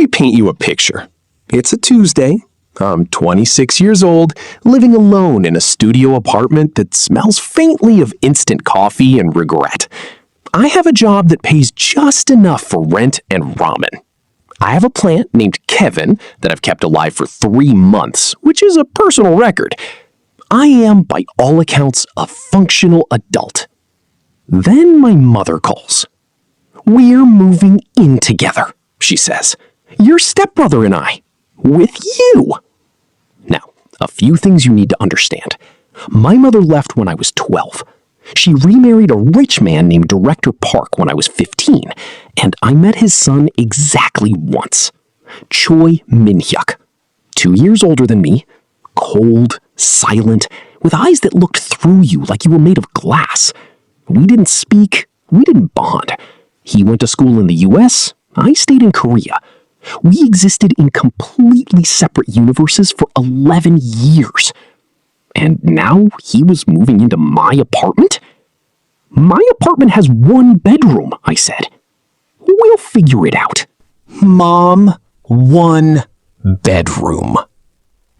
me paint you a picture. It's a Tuesday. I'm 26 years old, living alone in a studio apartment that smells faintly of instant coffee and regret. I have a job that pays just enough for rent and ramen. I have a plant named Kevin that I've kept alive for 3 months, which is a personal record. I am, by all accounts, a functional adult. Then my mother calls. "We're moving in together," she says. "Your stepbrother and I. With you." Now, a few things you need to understand. My mother left when I was 12. She remarried a rich man named Director Park when I was 15, and I met his son exactly once. Choi Min-hyuk. 2 years older than me, cold, silent, with eyes that looked through you like you were made of glass. We didn't speak, we didn't bond. He went to school in the US, I stayed in Korea. We existed in completely separate universes for 11 years. And now he was moving into my apartment? My apartment has 1 bedroom, I said. We'll figure it out. Mom, 1 bedroom.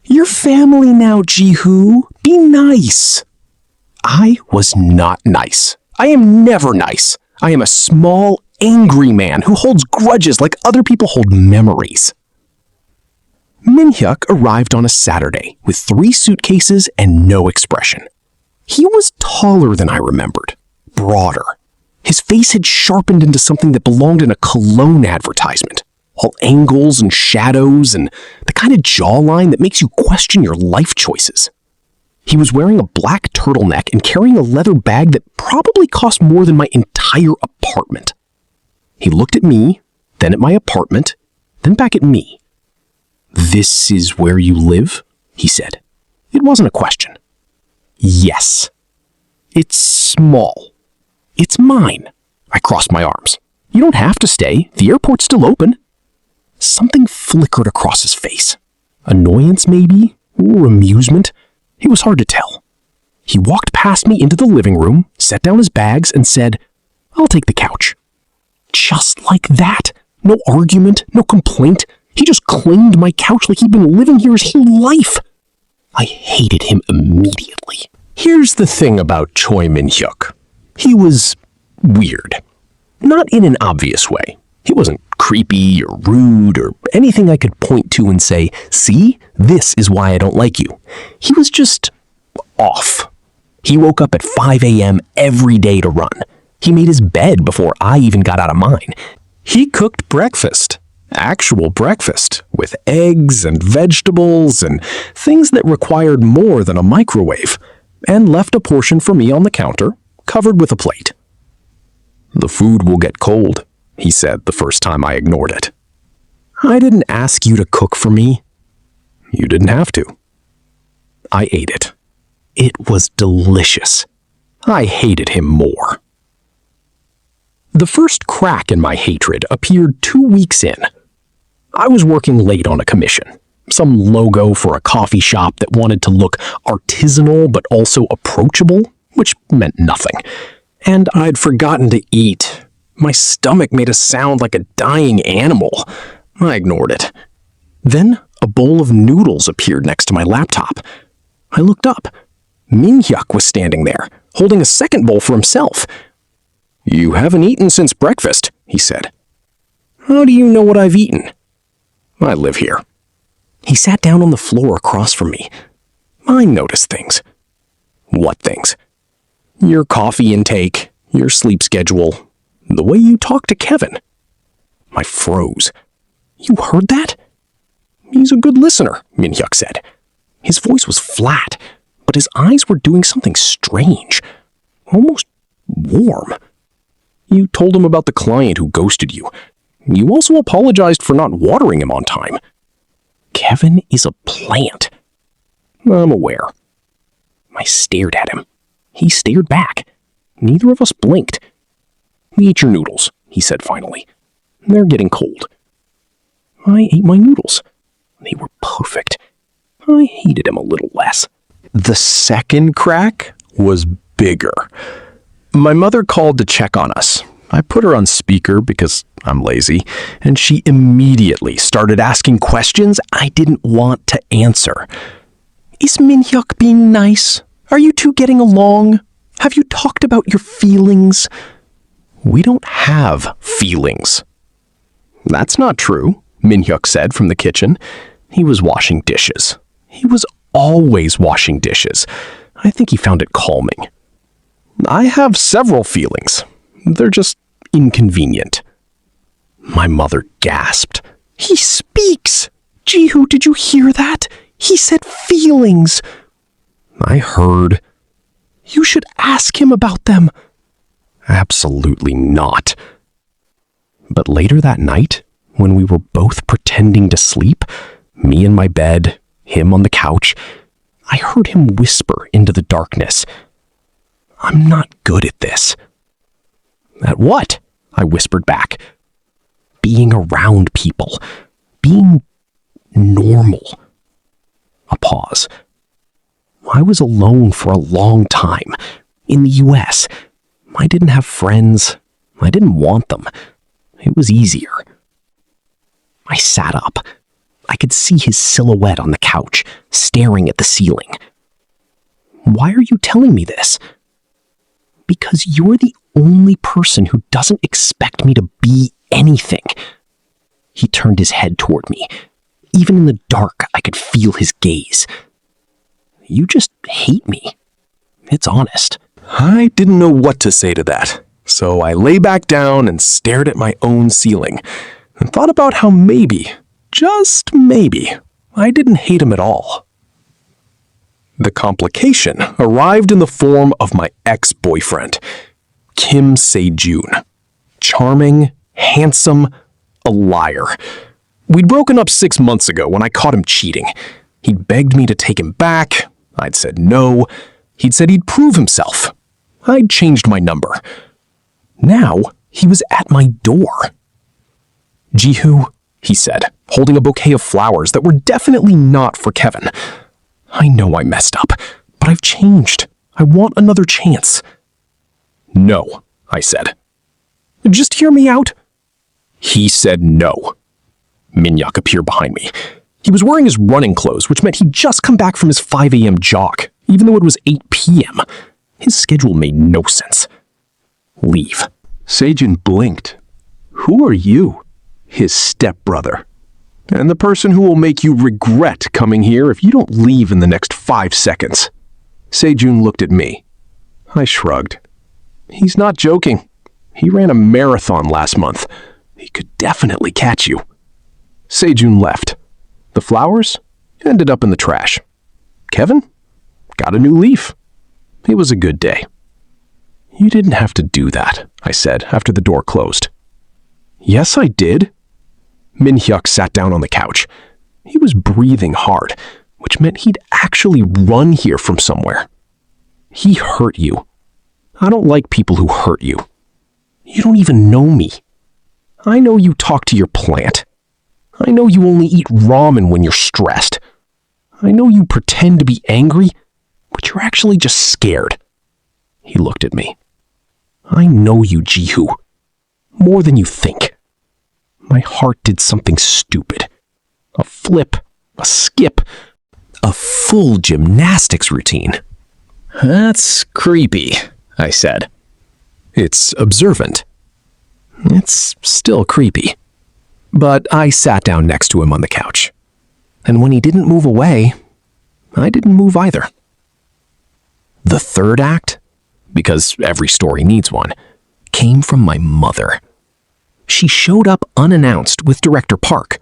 You're family now, Jihu. Be nice. I was not nice. I am never nice. I am a small, angry man who holds grudges like other people hold memories. Min-hyuk arrived on a Saturday with 3 suitcases and no expression. He was taller than I remembered, broader. His face had sharpened into something that belonged in a cologne advertisement. All angles and shadows and the kind of jawline that makes you question your life choices. He was wearing a black turtleneck and carrying a leather bag that probably cost more than my entire apartment. He looked at me, then at my apartment, then back at me. "This is where you live?" he said. It wasn't a question. "Yes." "It's small. It's mine." I crossed my arms. "You don't have to stay. The airport's still open." Something flickered across his face. Annoyance, maybe? Or amusement? It was hard to tell. He walked past me into the living room, set down his bags, and said, "I'll take the couch." Just like that. No argument, no complaint. He just claimed my couch like he'd been living here his whole life. I hated him immediately. Here's the thing about Choi Min-hyuk. He was weird. Not in an obvious way. He wasn't creepy or rude or anything I could point to and say, "See, this is why I don't like you." He was just off. He woke up at 5 a.m. every day to run. He made his bed before I even got out of mine. He cooked breakfast. Actual breakfast, with eggs and vegetables and things that required more than a microwave, and left a portion for me on the counter, covered with a plate. "The food will get cold," he said the first time I ignored it. "I didn't ask you to cook for me." "You didn't have to." I ate it. It was delicious. I hated him more. The first crack in my hatred appeared 2 weeks in. I was working late on a commission, some logo for a coffee shop that wanted to look artisanal but also approachable, which meant nothing. And I'd forgotten to eat. My stomach made a sound like a dying animal. I ignored it. Then a bowl of noodles appeared next to my laptop. I looked up. Min-hyuk was standing there, holding a second bowl for himself. "You haven't eaten since breakfast," he said. "How do you know what I've eaten?" "I live here." He sat down on the floor across from me. I noticed things. "What things?" "Your coffee intake, your sleep schedule, the way you talk to Kevin." I froze. "You heard that?" "He's a good listener," Min-hyuk said. His voice was flat, but his eyes were doing something strange, almost warm. "You told him about the client who ghosted you. You also apologized for not watering him on time." "Kevin is a plant." "I'm aware." I stared at him. He stared back. Neither of us blinked. "Eat your noodles," he said finally. "They're getting cold." I ate my noodles. They were perfect. I hated him a little less. The second crack was bigger. My mother called to check on us. I put her on speaker because I'm lazy, and she immediately started asking questions I didn't want to answer. Is Min-hyuk being nice? Are you two getting along? Have you talked about your feelings? We don't have feelings. That's not true, Min-hyuk said from the kitchen. He was washing dishes. He was always washing dishes. I think he found it calming. I have several feelings. They're just inconvenient. My mother gasped. He speaks! Ji-hoo, did you hear that? He said feelings. I heard. You should ask him about them. Absolutely not. But later that night, when we were both pretending to sleep, me in my bed, him on the couch, I heard him whisper into the darkness. I'm not good at this. At what? I whispered back. Being around people. Being normal. A pause. I was alone for a long time. In the US. I didn't have friends. I didn't want them. It was easier. I sat up. I could see his silhouette on the couch, staring at the ceiling. Why are you telling me this? Because you're the only person who doesn't expect me to be anything. He turned his head toward me. Even in the dark, I could feel his gaze. You just hate me. It's honest. I didn't know what to say to that, so I lay back down and stared at my own ceiling and thought about how maybe, just maybe, I didn't hate him at all. The complication arrived in the form of my ex-boyfriend, Kim Se-jun. Charming, handsome, a liar. We'd broken up 6 months ago when I caught him cheating. He'd begged me to take him back. I'd said no. He'd said he'd prove himself. I'd changed my number. Now, he was at my door. Ji-hoo, he said, holding a bouquet of flowers that were definitely not for Kevin. I know I messed up, but I've changed. I want another chance. No, I said. Just hear me out. He said no. Min-hyuk appeared behind me. He was wearing his running clothes, which meant he'd just come back from his 5 a.m. jog, even though it was 8 p.m. His schedule made no sense. Leave. Se-jun blinked. Who are you? His stepbrother. And the person who will make you regret coming here if you don't leave in the next 5 seconds. Se-jun looked at me. I shrugged. He's not joking. He ran a marathon last month. He could definitely catch you. Se-jun left. The flowers ended up in the trash. Kevin got a new leaf. It was a good day. You didn't have to do that, I said after the door closed. Yes, I did. Min-hyuk sat down on the couch. He was breathing hard, which meant he'd actually run here from somewhere. He hurt you. I don't like people who hurt you. You don't even know me. I know you talk to your plant. I know you only eat ramen when you're stressed. I know you pretend to be angry, but you're actually just scared. He looked at me. I know you, Ji-hoo. More than you think. My heart did something stupid. A flip, a skip, a full gymnastics routine. That's creepy, I said. It's observant. It's still creepy. But I sat down next to him on the couch. And when he didn't move away, I didn't move either. The third act, because every story needs one, came from my mother. She showed up unannounced with Director Park.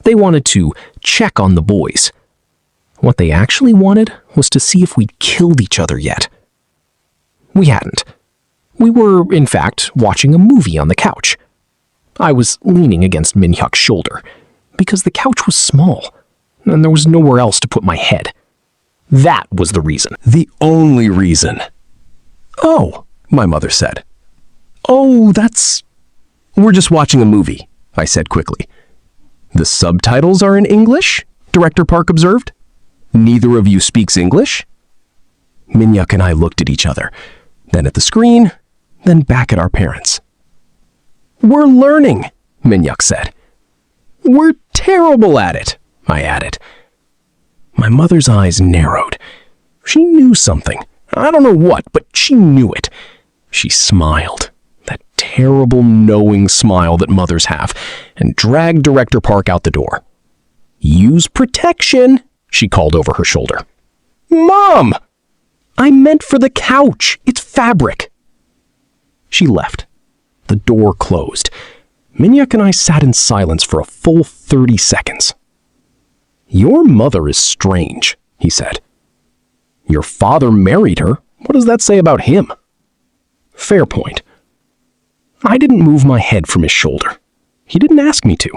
They wanted to check on the boys. What they actually wanted was to see if we'd killed each other yet. We hadn't. We were, in fact, watching a movie on the couch. I was leaning against Min-hyuk's shoulder, because the couch was small, and there was nowhere else to put my head. That was the reason. The only reason. Oh, my mother said. Oh, We're just watching a movie, I said quickly. The subtitles are in English, Director Park observed. Neither of you speaks English? Min-hyuk and I looked at each other, then at the screen, then back at our parents. We're learning, Minhyuk said. We're terrible at it, I added. My mother's eyes narrowed. She knew something. I don't know what, but she knew it. She smiled, that terrible knowing smile that mothers have, and dragged Director Park out the door. Use protection, she called over her shoulder. Mom! I meant for the couch. It's fabric. She left. The door closed. Minhyuk and I sat in silence for a full 30 seconds. Your mother is strange, he said. Your father married her. What does that say about him? Fair point. I didn't move my head from his shoulder. He didn't ask me to.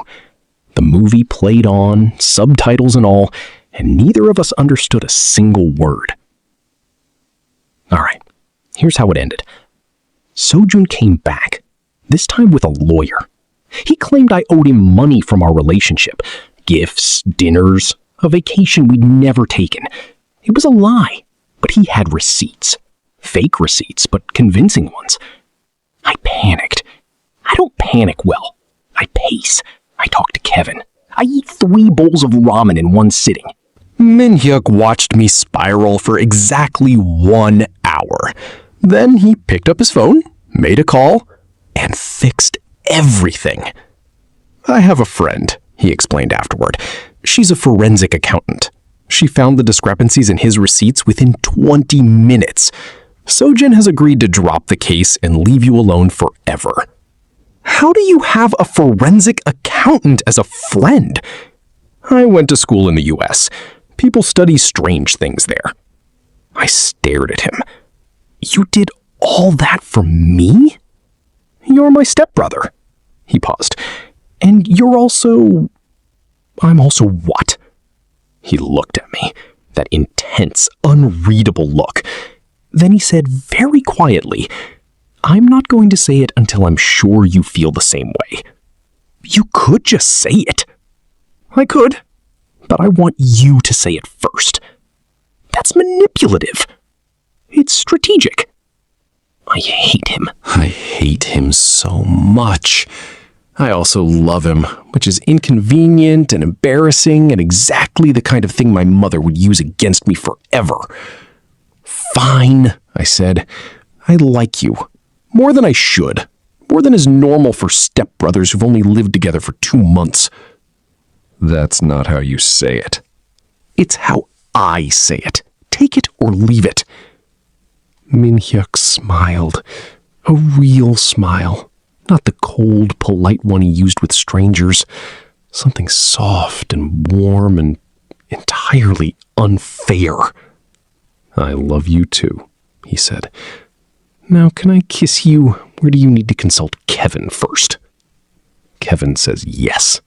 The movie played on, subtitles and all, and neither of us understood a single word. All right, here's how it ended. Sojun came back, this time with a lawyer. He claimed I owed him money from our relationship. Gifts, dinners, a vacation we'd never taken. It was a lie, but he had receipts. Fake receipts, but convincing ones. I panicked. I don't panic well. I pace. I talk to Kevin. I eat 3 bowls of ramen in one sitting. Minhyuk watched me spiral for exactly 1 hour. Then he picked up his phone, made a call, and fixed everything. I have a friend, he explained afterward. She's a forensic accountant. She found the discrepancies in his receipts within 20 minutes. Sojun has agreed to drop the case and leave you alone forever. How do you have a forensic accountant as a friend? I went to school in the US. People study strange things there. I stared at him. You did all that for me? You're my stepbrother. He paused. And you're also... I'm also what? He looked at me, that intense, unreadable look. Then he said very quietly, I'm not going to say it until I'm sure you feel the same way. You could just say it. I could, but I want you to say it first. That's manipulative. It's strategic. I hate him. I hate him so much. I also love him, which is inconvenient and embarrassing and exactly the kind of thing my mother would use against me forever. Fine, I said. I like you. More than I should. More than is normal for stepbrothers who've only lived together for 2 months. That's not how you say it. It's how I say it. Take it or leave it. Minhyuk smiled. A real smile. Not the cold, polite one he used with strangers. Something soft and warm and entirely unfair. I love you too, he said. Now, can I kiss you, or do you need to consult Kevin first? Kevin says yes.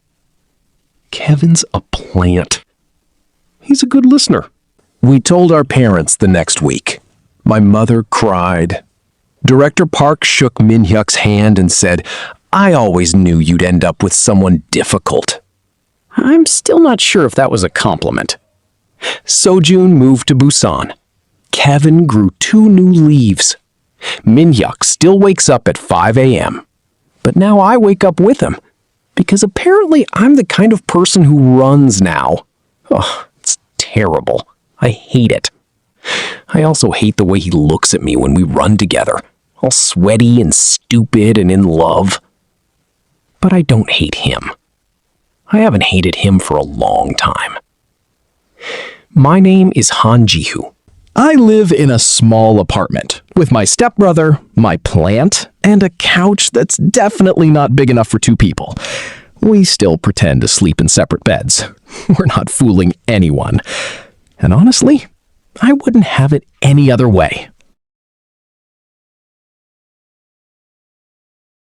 Kevin's a plant. He's a good listener. We told our parents the next week. My mother cried. Director Park shook Minhyuk's hand and said, I always knew you'd end up with someone difficult. I'm still not sure if that was a compliment. Sojun moved to Busan. Kevin grew 2 new leaves. Minhyuk still wakes up at 5 a.m. But now I wake up with him, because apparently I'm the kind of person who runs now. Oh, it's terrible. I hate it. I also hate the way he looks at me when we run together, all sweaty and stupid and in love. But I don't hate him. I haven't hated him for a long time. My name is Han Ji-hoo. I live in a small apartment with my stepbrother, my plant, and a couch that's definitely not big enough for 2 people. We still pretend to sleep in separate beds. We're not fooling anyone. And honestly, I wouldn't have it any other way.